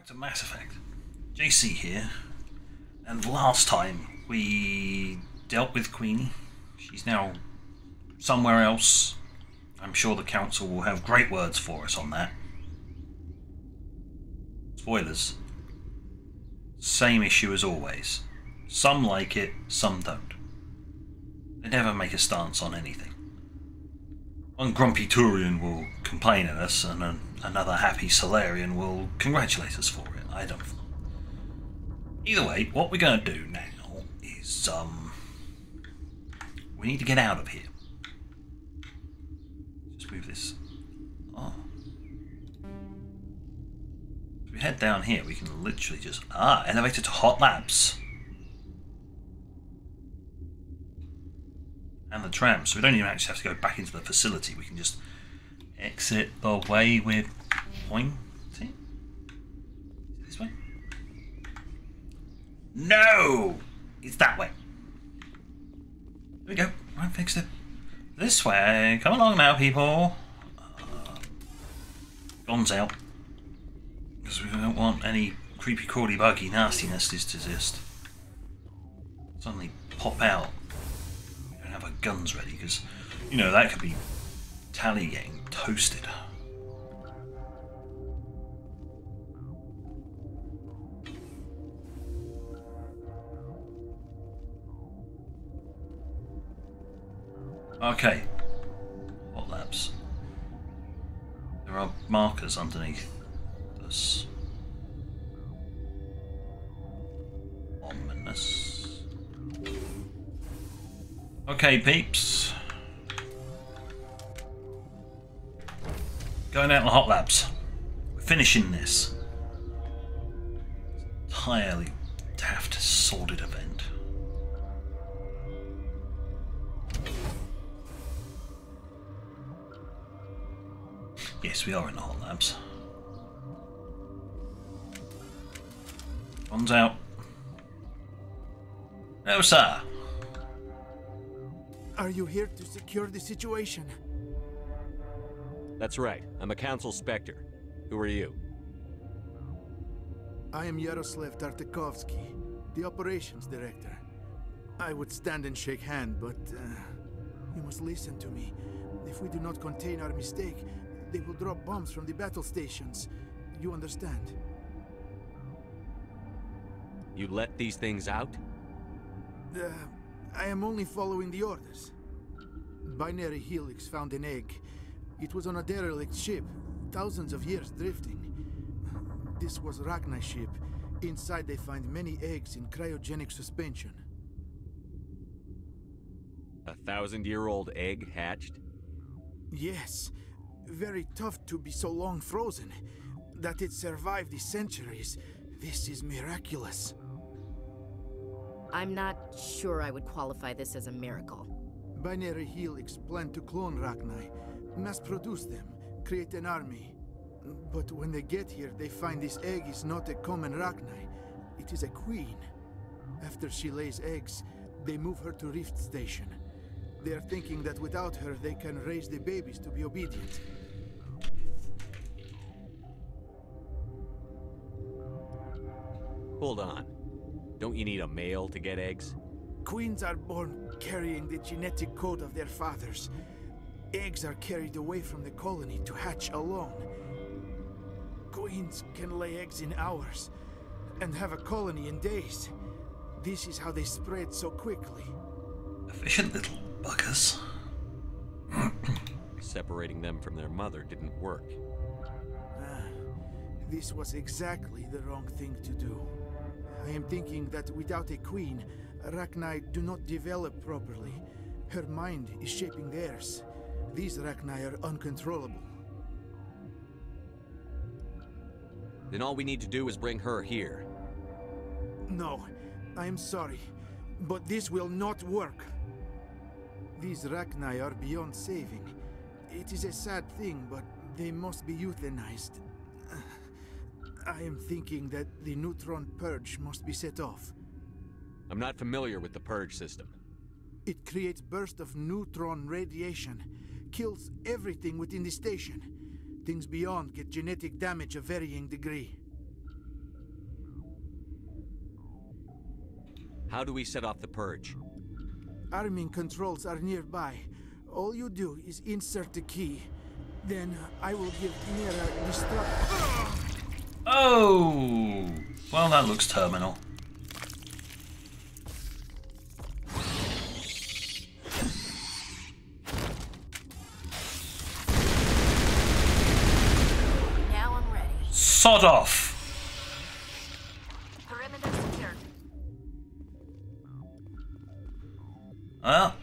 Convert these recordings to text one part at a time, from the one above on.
Back to Mass Effect. JC here, and last time we dealt with Queenie. She's now somewhere else. I'm sure the Council will have great words for us on that. Spoilers. Same issue as always. Some like it, some don't. They never make a stance on anything. One grumpy Turian will complain at us, and another happy Solarian will congratulate us for it. I don't know. Either way, what we're going to do now is, we need to get out of here. Just move this. Oh. If we head down here, we can literally just... elevator to Hot Labs. And the tram, so we don't even actually have to go back into the facility. We can just exit the way we're pointing. This way? No! It's that way. There we go. I fixed it. This way. Come along now, people. Guns out. Because we don't want any creepy, crawly, buggy nastiness to just suddenly pop out. Have our guns ready, because you know that could be Tally getting toasted. Okay, Hot Labs. There are markers underneath this. Ominous. Okay, peeps. Going out to the Hot Labs. We're finishing this entirely daft, sordid event. Yes, we are in the Hot Labs. One's out. No, sir. Are you here to secure the situation? That's right. I'm a Council Spectre. Who are you? I am Yaroslav Tartakovsky, the Operations Director. I would stand and shake hand, but you must listen to me. If we do not contain our mistake, they will drop bombs from the battle stations. You understand? You let these things out? I am only following the orders. Binary Helix found an egg. It was on a derelict ship, thousands of years drifting. This was Rachni's ship. Inside they find many eggs in cryogenic suspension. 1,000-year-old egg hatched? Yes. Very tough to be so long frozen. That it survived the centuries. This is miraculous. I'm not sure I would qualify this as a miracle. Binary Helix planned to clone Rachni, mass-produce them, create an army. But when they get here, they find this egg is not a common Rachni. It is a queen. After she lays eggs, they move her to Rift Station. They are thinking that without her, they can raise the babies to be obedient. Hold on. Don't you need a male to get eggs? Queens are born carrying the genetic code of their fathers. Eggs are carried away from the colony to hatch alone. Queens can lay eggs in hours and have a colony in days. This is how they spread so quickly. Efficient little buggers. Separating them from their mother didn't work. This was exactly the wrong thing to do. I am thinking that without a queen, Rachni do not develop properly. Her mind is shaping theirs. These Rachni are uncontrollable. Then all we need to do is bring her here. No, I am sorry, but this will not work. These Rachni are beyond saving. It is a sad thing, but they must be euthanized. I am thinking that the Neutron purge must be set off. I'm not familiar with the purge system. It creates bursts of neutron radiation, kills everything within the station. Things beyond get genetic damage of varying degree. How do we set off the purge? Arming controls are nearby. All you do is insert the key. Then I will give Mira destruct. Oh! Well, that looks terminal. Now I'm ready. Sod off! Perimeter secured. Well,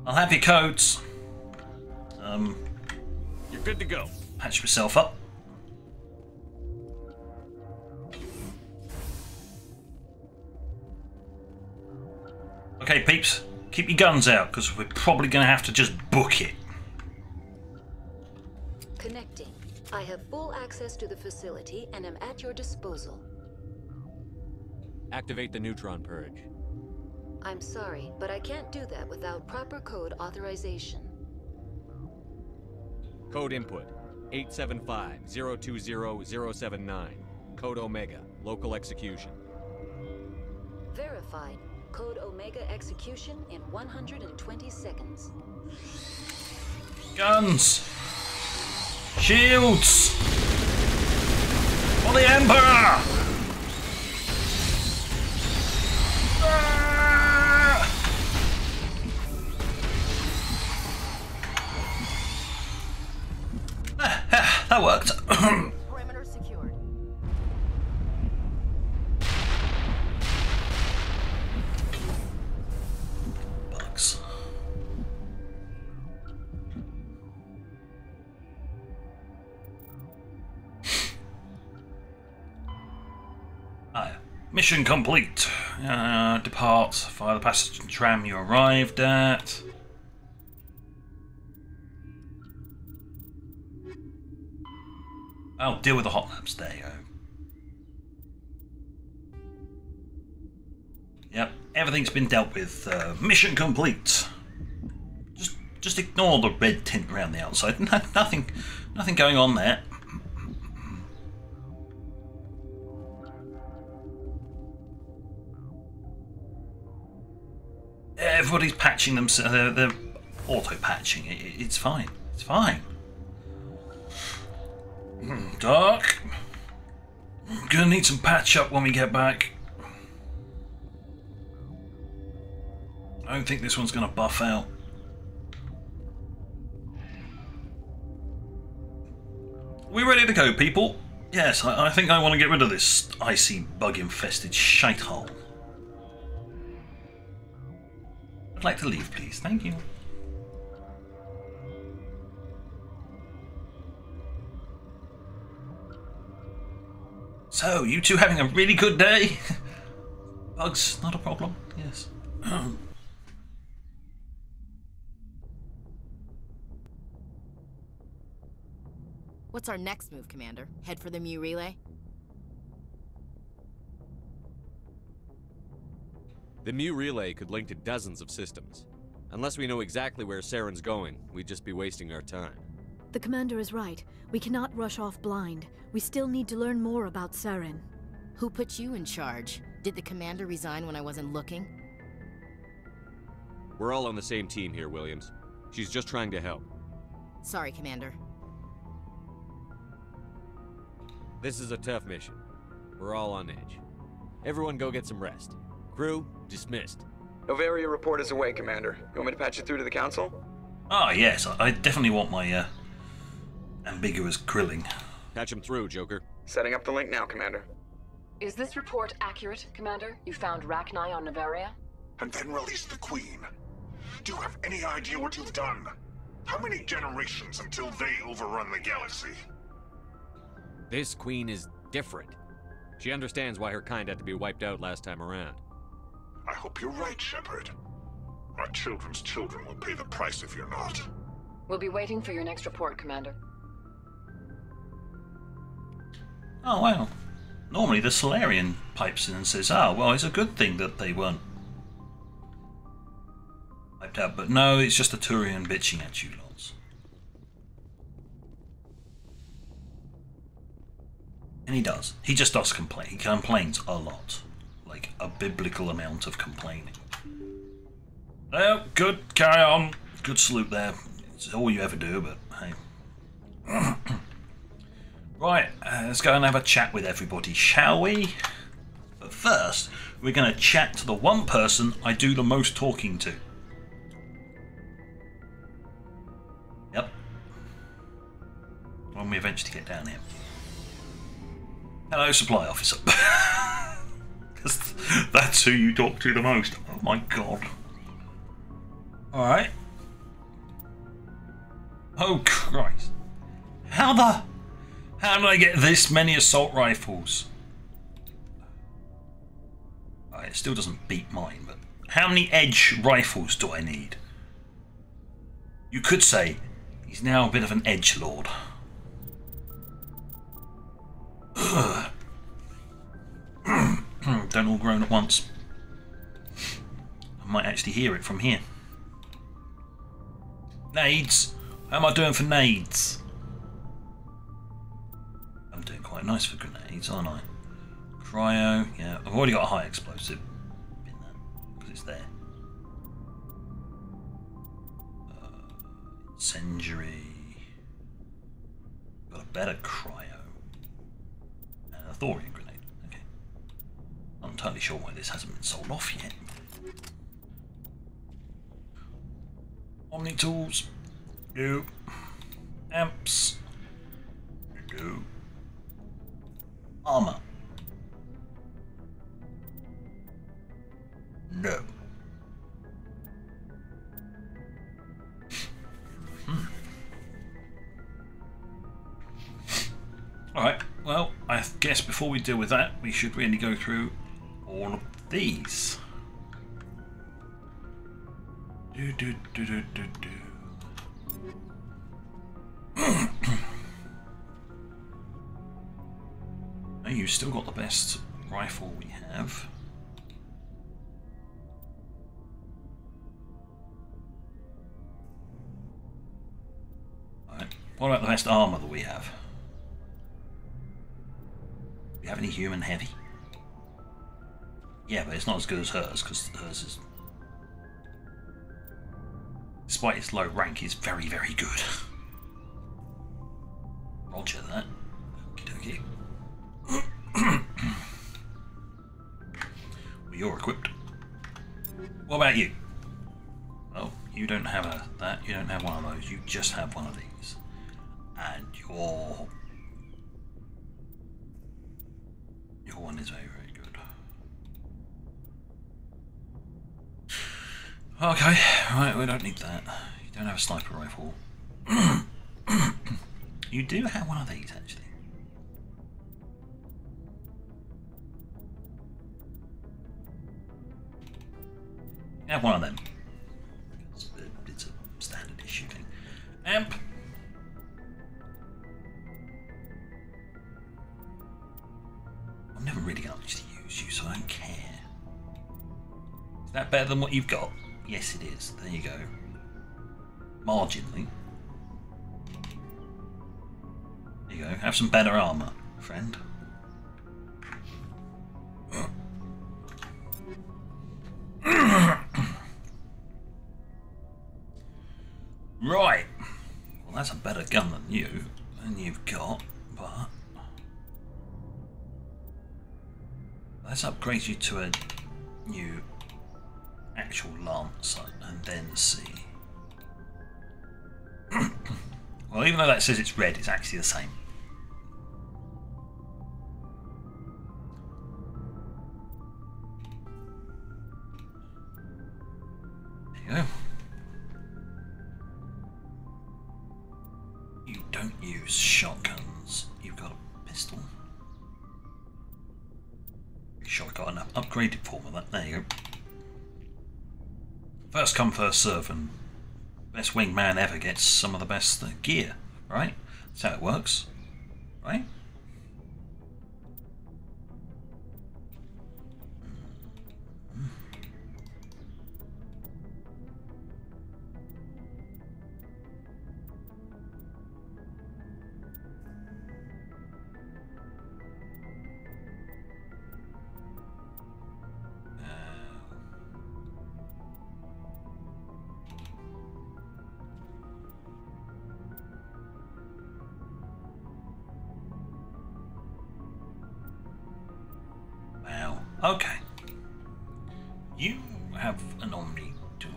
I'll have your codes. You're good to go. Patch myself up. Okay, peeps, keep your guns out, because we're probably going to have to just book it. Connecting. I have full access to the facility and am at your disposal. Activate the Neutron purge. I'm sorry, but I can't do that without proper code authorization. Code input 875-020-079. Code Omega. Local execution. Verified. Code Omega execution in 120 seconds. Guns! Shields! For the Emperor! That worked. Perimeter secured. Bugs. Mission complete. Depart via the passenger tram you arrived at. I'll deal with the hot labs. There you go. Yep, everything's been dealt with. Mission complete. Just ignore the red tint around the outside. Nothing going on there. Everybody's patching themselves. They're auto-patching. It's fine. It's fine. Dark. Gonna need some patch up when we get back. I don't think this one's gonna buff out. We ready to go, people? Yes, I think I want to get rid of this icy, bug-infested shithole. I'd like to leave, please. Thank you. So, you two having a really good day? Bugs, not a problem. Yes. What's our next move, Commander? Head for the Mu relay? The Mu relay could link to dozens of systems. Unless we know exactly where Saren's going, we'd just be wasting our time. The Commander is right. We cannot rush off blind. We still need to learn more about Saren. Who put you in charge? Did the Commander resign when I wasn't looking? We're all on the same team here, Williams. She's just trying to help. Sorry, Commander. This is a tough mission. We're all on edge. Everyone go get some rest. Crew, dismissed. Novaria report is away, Commander. You want me to patch it through to the Council? Ah, yes. I definitely want my ambiguous grilling. Patch him through, Joker. Setting up the link now, Commander. Is this report accurate, Commander? You found Rachni on Novaria? And then released the Queen. Do you have any idea what you've done? How many generations until they overrun the galaxy? This Queen is different. She understands why her kind had to be wiped out last time around. I hope you're right, Shepard. Our children's children will pay the price if you're not. We'll be waiting for your next report, Commander. Oh, well. Normally the Solarian pipes in and says, oh, well, it's a good thing that they weren't wiped out. But no, it's just a Turian bitching at you lots. And he does. He just does complain. He complains a lot. like a biblical amount of complaining. Oh, good, carry on. Good salute there. It's all you ever do, but hey. Right, let's go and have a chat with everybody, shall we? But first, we're going to chat to the one person I do the most talking to. Yep. When we eventually get down here. Hello, supply officer. That's who you talk to the most. Oh my god. Alright. Oh Christ. How did I get this many assault rifles? It still doesn't beat mine, but how many edge rifles do I need? You could say he's now a bit of an edgelord. Don't all groan at once. I might actually hear it from here. Nades! How am I doing for nades? I'm doing quite nice for grenades, aren't I? Cryo, yeah, I've already got a high explosive in that, because it's there. Incendiary. Got a better cryo. And a thorium grenade, okay. I'm not entirely sure why this hasn't been sold off yet. Omni tools. No. Amps. No. Armor. No. Alright, well, I guess before we deal with that, we should really go through all of these. Now you've still got the best rifle we have. Alright, what about the best armour that we have? Do we have any human heavy? Yeah, but it's not as good as hers, because hers is... Despite its low rank, is very, very good. Roger that. Okie dokie. Well, you're equipped. What about you? Oh, you don't have that. You don't have one of those. You just have one of these. And your one is very, very good. Okay, right, we don't need that. You don't have a sniper rifle. You do have one of these, actually. You have one of them. It's a standard issue thing. Amp. I'm never really going to actually use you, so I don't care. Is that better than what you've got? Yes, it is. There you go. Marginally. There you go. Have some better armour, friend. Right. Well, that's a better gun than you've got, but let's upgrade you to a new actual Lancer and then see. Well, even though that says it's red, it's actually the same. There you go. You don't use shotguns. You've got a pistol. Pretty sure I got an upgraded form of that. There you go. First come, first serve, and best wingman ever gets some of the best gear, right? That's how it works, right? Okay. You have an Omni tool,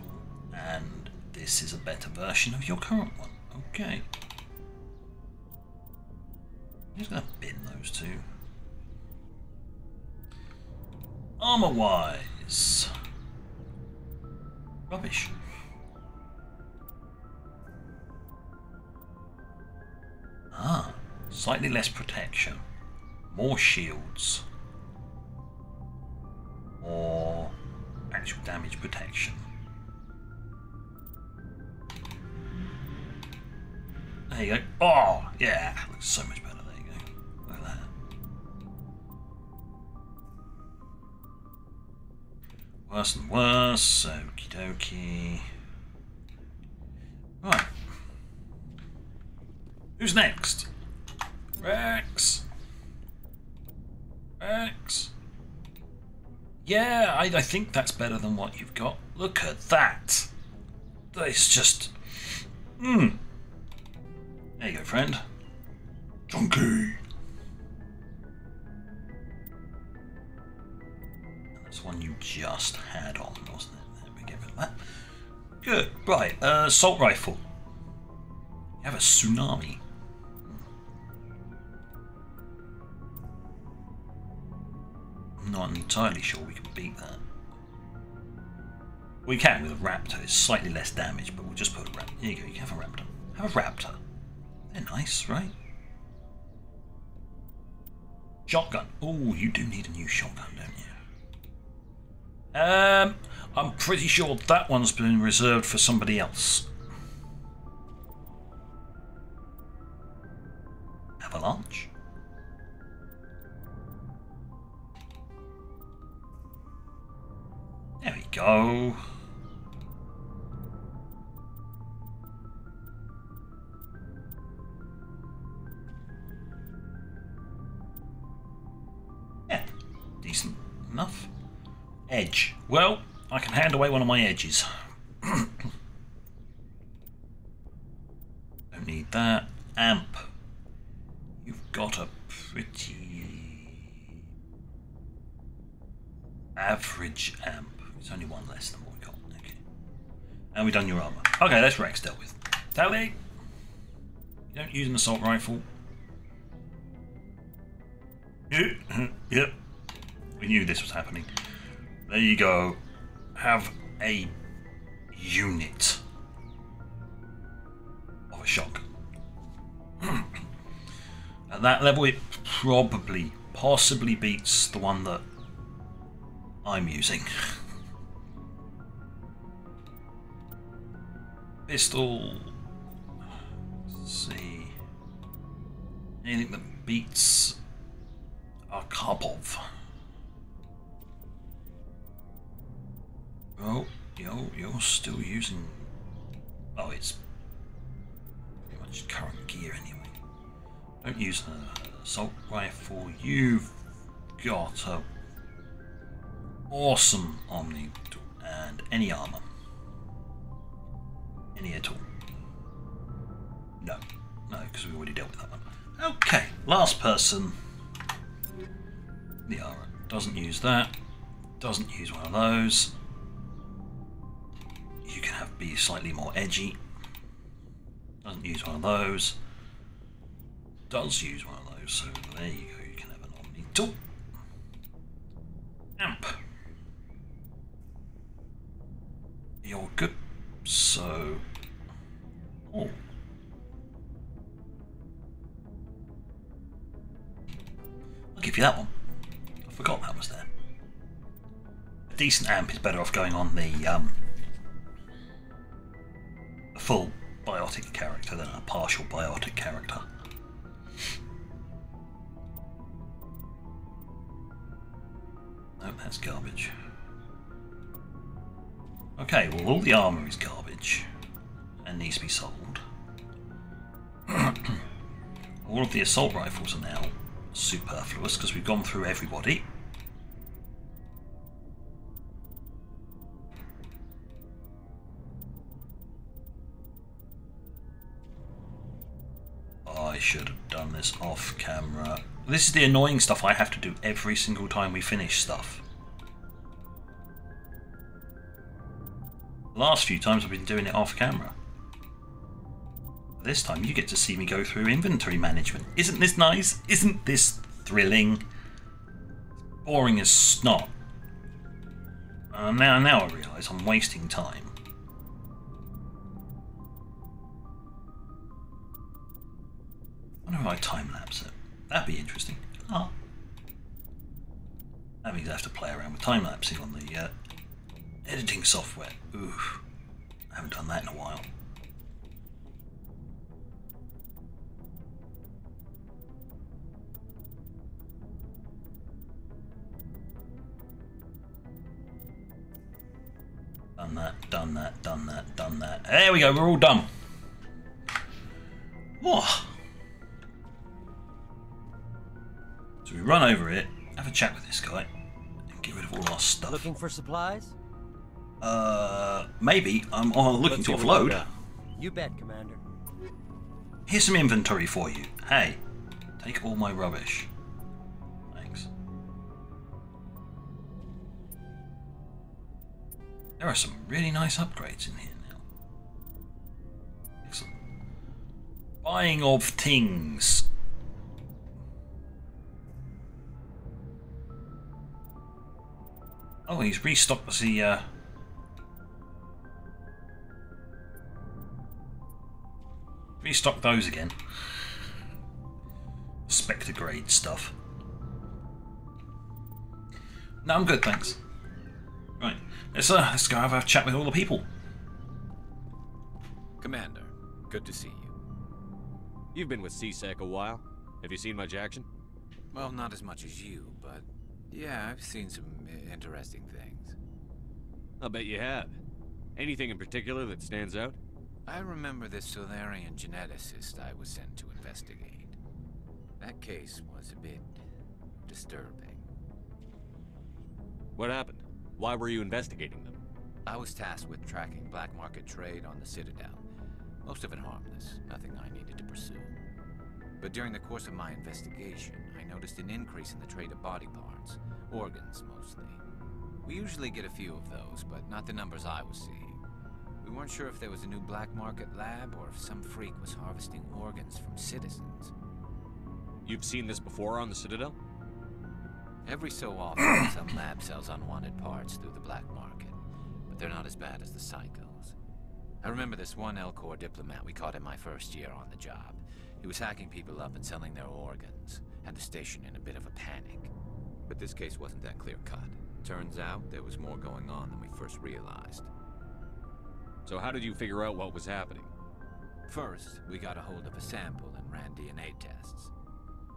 and this is a better version of your current one. Okay. I'm just going to bin those two. Armor-wise, rubbish. Ah, slightly less protection, more shields, more actual damage protection. There you go. Oh, yeah, looks so much better. There you go. Look at that. Worse and worse. Okie dokie. Right. Who's next? Rex. Rex. Yeah, I think that's better than what you've got. Look at that. It's just... There you go, friend. Chunky. And that's one you just had on, wasn't it? There we get rid of that. Good. Right, assault rifle. You have a tsunami. I'm not entirely sure we can beat that. We can with a raptor. It's slightly less damage, but we'll just put a raptor. Here you go. You can have a raptor. Have a raptor. They're nice, right? Shotgun. Oh, you do need a new shotgun, don't you? I'm pretty sure that one's been reserved for somebody else. Avalanche. There we go. Yeah, decent enough. Edge. Well, I can hand away one of my edges. Don't need that. Amp. You've got a pretty average amp. It's only one less than what we got. Okay. And we've done your armor. Okay, that's Rex dealt with. Tally! You don't use an assault rifle. Yep. We knew this was happening. There you go. Have a unit of a shotgun. At that level, it possibly beats the one that I'm using. Pistol. Let's see. Anything that beats a Karpov. Oh, you're still using... Oh, it's pretty much current gear anyway. Don't use an assault rifle. You've got a awesome Omni and any armor. Any at all. No, because we already dealt with that one. Okay, last person. The armor doesn't use that. Doesn't use one of those. You can have be slightly more edgy. Doesn't use one of those. Does use one of those, so there you go, you can have an Omni tool. Amp. You're good, so... Oh. I'll give you that one. I forgot that was there. A decent amp is better off going on the full biotic character than a partial biotic character. Nope, that's garbage. Okay, well all the armour is garbage and needs to be sold. All of the assault rifles are now superfluous because we've gone through everybody. I should have done this off camera. This is the annoying stuff I have to do every single time we finish stuff. The last few times I've been doing it off camera. This time you get to see me go through inventory management. Isn't this nice? Isn't this thrilling? Boring as snot. Now I realise I'm wasting time. I wonder if I time-lapse it. That'd be interesting. Ah. That means I have to play around with time-lapsing on the editing software. Oof. I haven't done that in a while. Done that, done that, done that, done that. There we go, we're all done. Whoa. So we run over it, have a chat with this guy, and get rid of all our stuff. Looking for supplies? Maybe. I'm looking to offload. You bet, Commander. Here's some inventory for you. Hey, take all my rubbish. Thanks. There are some really nice upgrades in here now. Excellent. Buying of things. Oh, he's restocked the restock those again. Spectre grade stuff. No, I'm good, thanks. Right, let's go have a chat with all the people. Commander, good to see you. You've been with C-Sec a while. Have you seen much action? Well, not as much as you, but yeah, I've seen some interesting things. I'll bet you have. Anything in particular that stands out? I remember this Solarian geneticist I was sent to investigate. That case was a bit disturbing. What happened? Why were you investigating them? I was tasked with tracking black market trade on the Citadel. Most of it harmless, nothing I needed to pursue. But during the course of my investigation, I noticed an increase in the trade of body parts, organs mostly. We usually get a few of those, but not the numbers I was seeing. We weren't sure if there was a new black market lab or if some freak was harvesting organs from citizens. You've seen this before on the Citadel? Every so often, some lab sells unwanted parts through the black market, but they're not as bad as the psychos. I remember this one L-Corps diplomat we caught in my first year on the job. He was hacking people up and selling their organs, had the station in a bit of a panic. But this case wasn't that clear-cut. Turns out there was more going on than we first realized. So how did you figure out what was happening? First, we got a hold of a sample and ran DNA tests.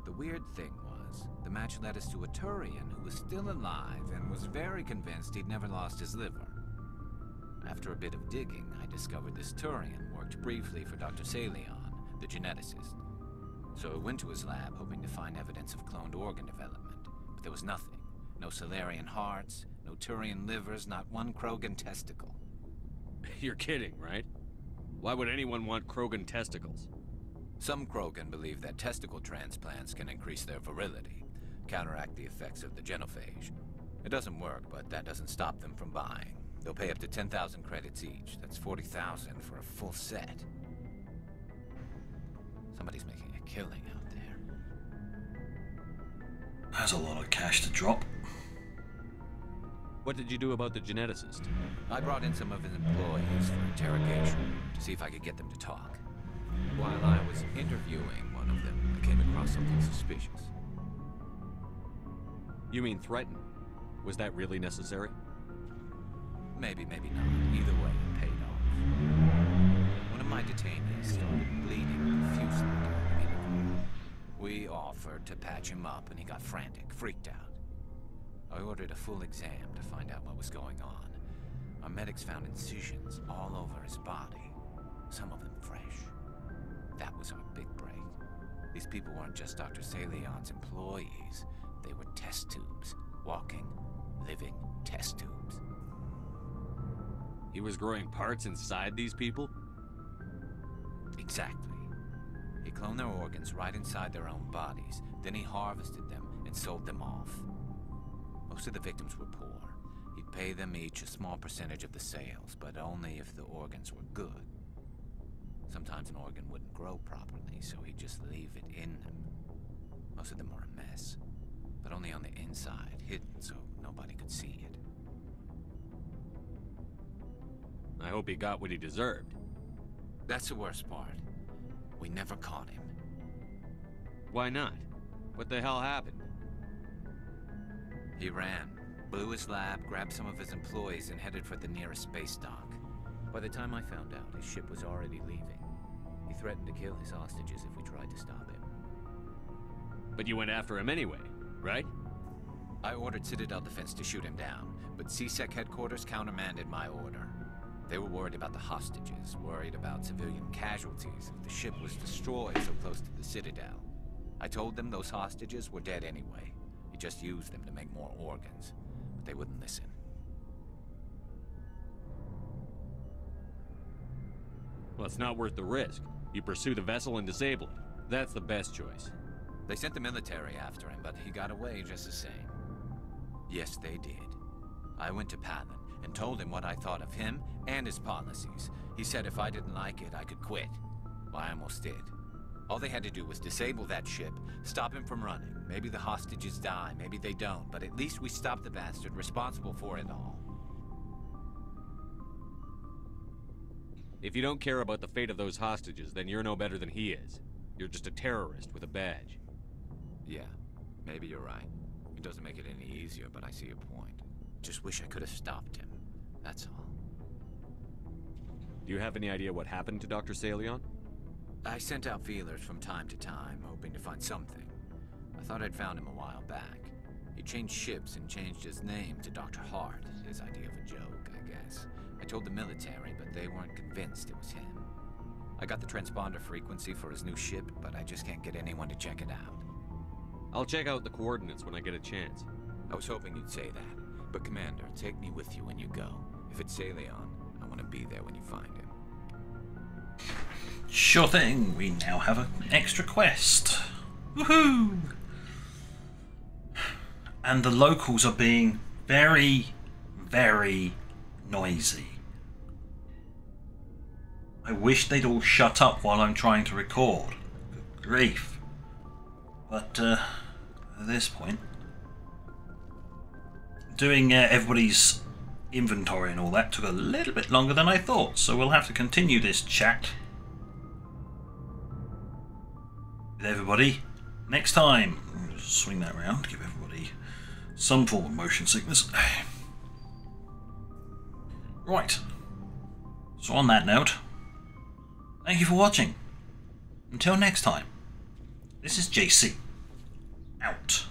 The weird thing was, the match led us to a Turian who was still alive and was very convinced he'd never lost his liver. After a bit of digging, I discovered this Turian worked briefly for Dr. Salion, the geneticist. So I went to his lab hoping to find evidence of cloned organ development, but there was nothing. No Solarian hearts, no Turian livers, not one Krogan testicle. You're kidding, right? Why would anyone want Krogan testicles? Some Krogan believe that testicle transplants can increase their virility, counteract the effects of the genophage. It doesn't work, but that doesn't stop them from buying. They'll pay up to 10,000 credits each. That's 40,000 for a full set. Somebody's making a killing out there. That's a lot of cash to drop. What did you do about the geneticist? I brought in some of his employees for interrogation to see if I could get them to talk. While I was interviewing one of them, I came across something suspicious. You mean threaten? Was that really necessary? Maybe, maybe not. Either way, it paid off. One of my detainees started bleeding profusely during the interview. We offered to patch him up, and he got frantic, freaked out. I ordered a full exam to find out what was going on. Our medics found incisions all over his body, some of them fresh. That was our big break. These people weren't just Dr. Salion's employees. They were test tubes. Walking, living test tubes. He was growing parts inside these people? Exactly. He cloned their organs right inside their own bodies. Then he harvested them and sold them off. Most of the victims were poor. He'd pay them each a small percentage of the sales, but only if the organs were good. Sometimes an organ wouldn't grow properly, so he'd just leave it in them. Most of them were a mess, but only on the inside, hidden so nobody could see it. I hope he got what he deserved. That's the worst part. We never caught him. Why not? What the hell happened? He ran, blew his lab, grabbed some of his employees, and headed for the nearest space dock. By the time I found out, his ship was already leaving. He threatened to kill his hostages if we tried to stop him. But you went after him anyway, right? I ordered Citadel Defense to shoot him down, but CSEC headquarters countermanded my order. They were worried about the hostages, worried about civilian casualties if the ship was destroyed so close to the Citadel. I told them those hostages were dead anyway. He just used them to make more organs, but they wouldn't listen. Well, it's not worth the risk. You pursue the vessel and disable it. That's the best choice. They sent the military after him, but he got away just the same. Yes, they did. I went to Palin and told him what I thought of him and his policies. He said if I didn't like it, I could quit. Well, I almost did. All they had to do was disable that ship, stop him from running. Maybe the hostages die, maybe they don't, but at least we stopped the bastard responsible for it all. If you don't care about the fate of those hostages, then you're no better than he is. You're just a terrorist with a badge. Yeah, maybe you're right. It doesn't make it any easier, but I see your point. Just wish I could have stopped him. That's all. Do you have any idea what happened to Dr. Salion? I sent out feelers from time to time, hoping to find something. I thought I'd found him a while back. He changed ships and changed his name to Dr. Hart, his idea of a joke, I guess. I told the military, but they weren't convinced it was him. I got the transponder frequency for his new ship, but I just can't get anyone to check it out. I'll check out the coordinates when I get a chance. I was hoping you'd say that, but Commander, take me with you when you go. If it's Salion, I want to be there when you find him. Sure thing, we now have an extra quest. Woohoo! And the locals are being very, very noisy. I wish they'd all shut up while I'm trying to record. Good grief. But at this point, doing everybody's inventory and all that took a little bit longer than I thought, so we'll have to continue this chat with everybody next time. I'll just swing that around, give everybody some form of motion sickness. Right, so on that note, thank you for watching. Until next time, this is JC, out.